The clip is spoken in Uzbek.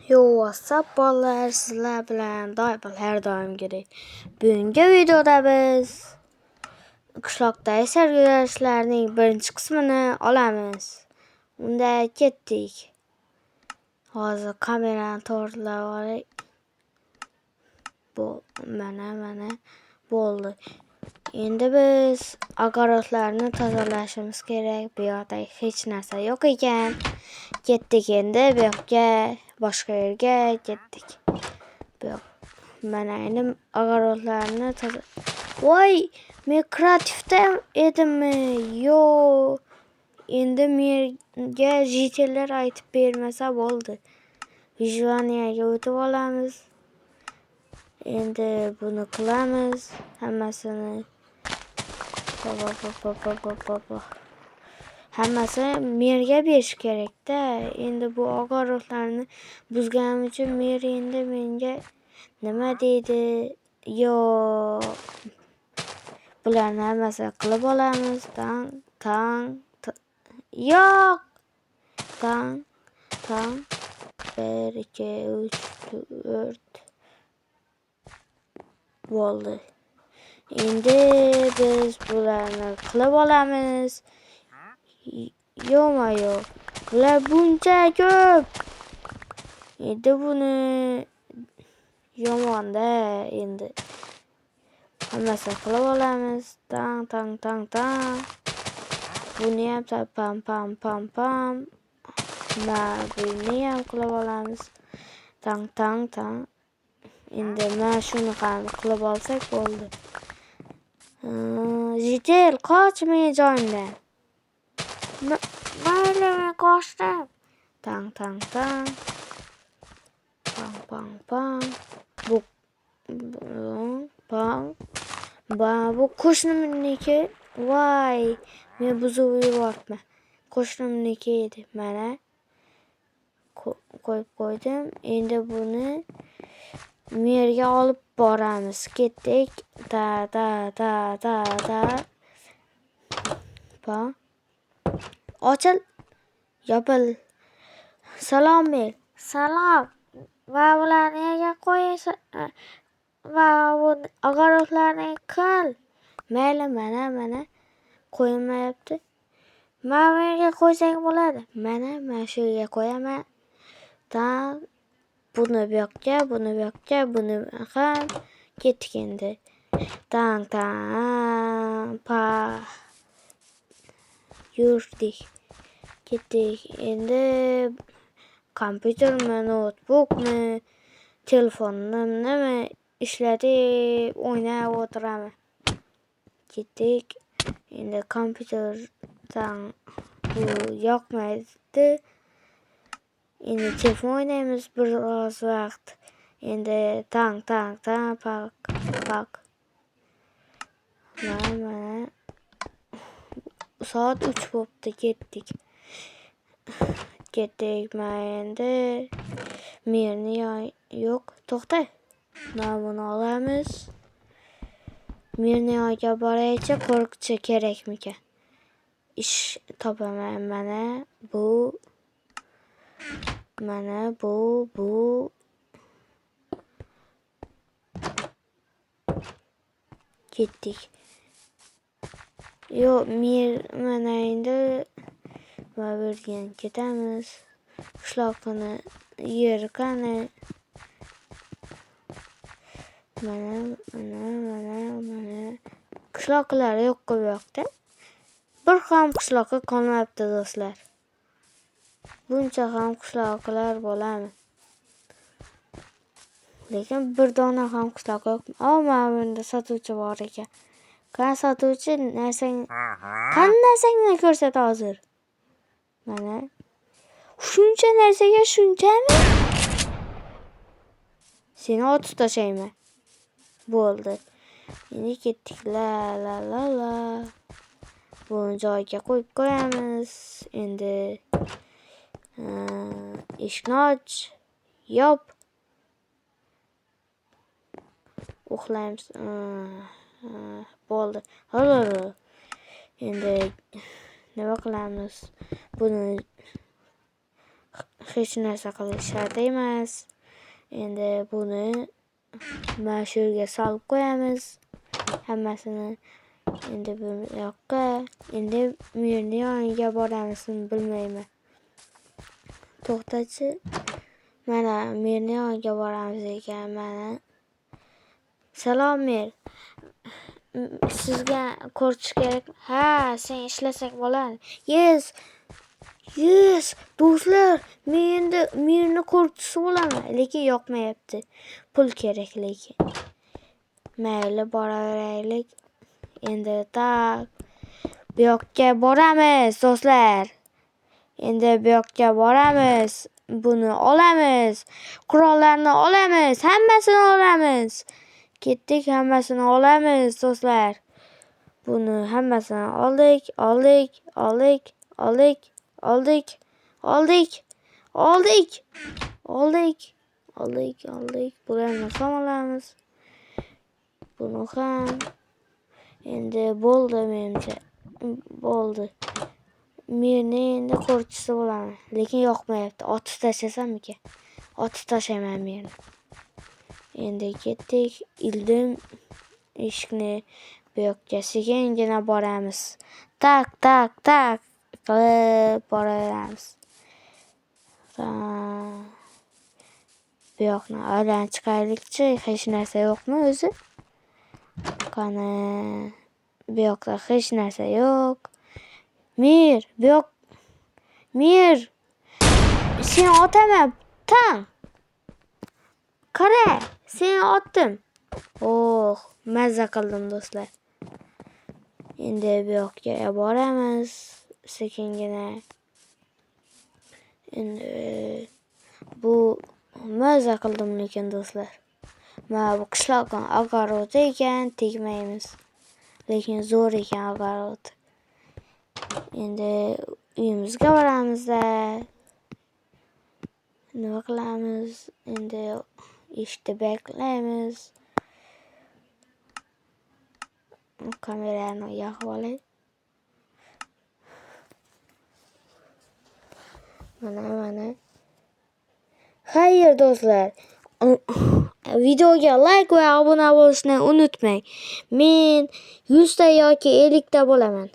Yo, WhatsApp bolalar, sizlar bilan har doimgidek. Bugungi videoda biz qishloqdagi sarguzashtlarning birinchi qismini olamiz. Unda ketdik. Hozir kamerani to'g'rilab olay. Mana bo'ldi. Endi biz огородlarni tozalashimiz kerak. Bu yoqda hech narsa yo'q ekan. Ketdik endi bu yoqqa, boshqa yerga ketdik. Mana endi огородlarni Voy, men kreativda edimmi? Yo'q. Endi menga jitellar aytib bermasa bo'ldi. Vijvaniyaga o'tib olamiz. Endi buni qilamiz hammasini. Hammasini merga berish kerak-da. Endi bu огородlarni buzganim uchun mer endi menga nima deydi? Yo'q. Bularni hammasini qilib olamiz. Yo'q. 1 2 3 4 bo'ldi. Endi biz bularni qilib olamiz. Yo'q. Bular buncha ko'p. Endi buni yomon-da endi. Hammasini qilib olamiz. Buni ham pam. Buni ham qilib olamiz. Endi mana shuni ham qilib olsak bo'ldi. Jitel, qoch men joyimdan. Mayli, men qochdim. Bu qo'shnimniki. Voy, men buzib yuboribman. Qo'shnimniki edi. Mana qo'yib qo'ydim. Endi buni merga olib boramiz. Ketdik. Ochil. Yopil. Salom mer. Salom. Va bularni nega qo'yasiz? Va bu огородlarni qil. Mayli, mana qo'ymayapti. Mana yerga qo'ysang bo'ladi. Mana shu yerga qo'yaman. Buni bu yoqqa, buni ham ketdik endi. Yurdik. Ketdik. Endi kompyutermi, notebookmi, telefonnimi ishlatib o'ynab o'tiraman. Ketdik. Endi kompyuterdan bu yoqmaydi. Endi telefon o'ynaymiz biroz vaqt. Endi pak. Mana soat 3 bo'pti, ketdik. Mana endi merni yo'q, to'xta. Buni olamiz. Merni yo'qqa boraychi, qo'riqchi kerakmikan? Ish topaman. Mana bu. Ketdik. Yo'q, mana endi bu yerdan ketamiz. Qishloqni yeri qani? Mana. Qishloqlar yo'q bu yoqda. Bir ham qishloqqa qolmabdi, do'stlar. Buncha ham qishloqlar bo'lami? Lekin bir dona ham qishloq yo'q. Mana bunda sotuvchi bor ekan. Qani sotuvchi, qani narsangni ko'rsat hozir. Mana. Shuncha narsaga shunchami? Seni otib tashlayman. Bo'ldi. Endi ketdik. La. Buni joyiga qo'yib qo'yamiz. Endi eshikni och. Yop. Uxlaymiz. Bo'ldi. Endi nima qilamiz? Buni hech narsa qilish shart emas. Endi buni mana shu yerga solib qo'yamiz hammasini. Endi bu yoqqa, endi Mirni yoniga boramizmi bilmayman. To'xtachi. Mana Mirni yoniga boramiz ekan mana. Salom Mir. Sizga ko'rish kerak. Ha, sen ishlasak bo'ladi. Yes, do'stlar, men endi Mirni ko'rchisi bo'laman, lekin yoqmayapti. Pul kerak lekin. Mayli, boraveraylik. Endi bu yoqqa boramiz, do'stlar. Endi bu yoqqa boramiz. Buni olamiz. Qurollarni olamiz, hammasini olamiz. Ketdik, hammasini olamiz, do'stlar. Buni hammasini oldik. Bularni ham olamiz. Buni ham. Endi bo'ldi menimcha. Bo'ldi. Meni endi qo'rchisi bo'laman, lekin yoqmayapti. Otib tashlasammikan? Otib tashlayman meni. Endi ketdik. Ildim eshikni bu yoqqa sekingina boramiz. Tak qilib boraveramiz. Bu yoqni aylanib chiqaylikchi, hech narsa yo'qmi o'zi? Qani, bu yoqda hech narsa yo'q. Mir, bu yoq. Mir. Sen otaman. Tan. Qara, seni otdim. Mazza qildim do'stlar. Endi bu yoqqa boramiz sekingina. Endi bu mazza qildim lekin do'stlar. Mana bu qishloqning og'aroti ekan, tegmaymiz. Lekin zo'r ekan og'aroti. Endi uyimizga boramizda. Nima qilamiz? Endi eshikda beklaymiz. Kamerani yoqib olay. Mana. Xayr do'stlar. Videoga like va obuna bo'lishni unutmang. Men 100 ta yoki 50 ta bo'laman.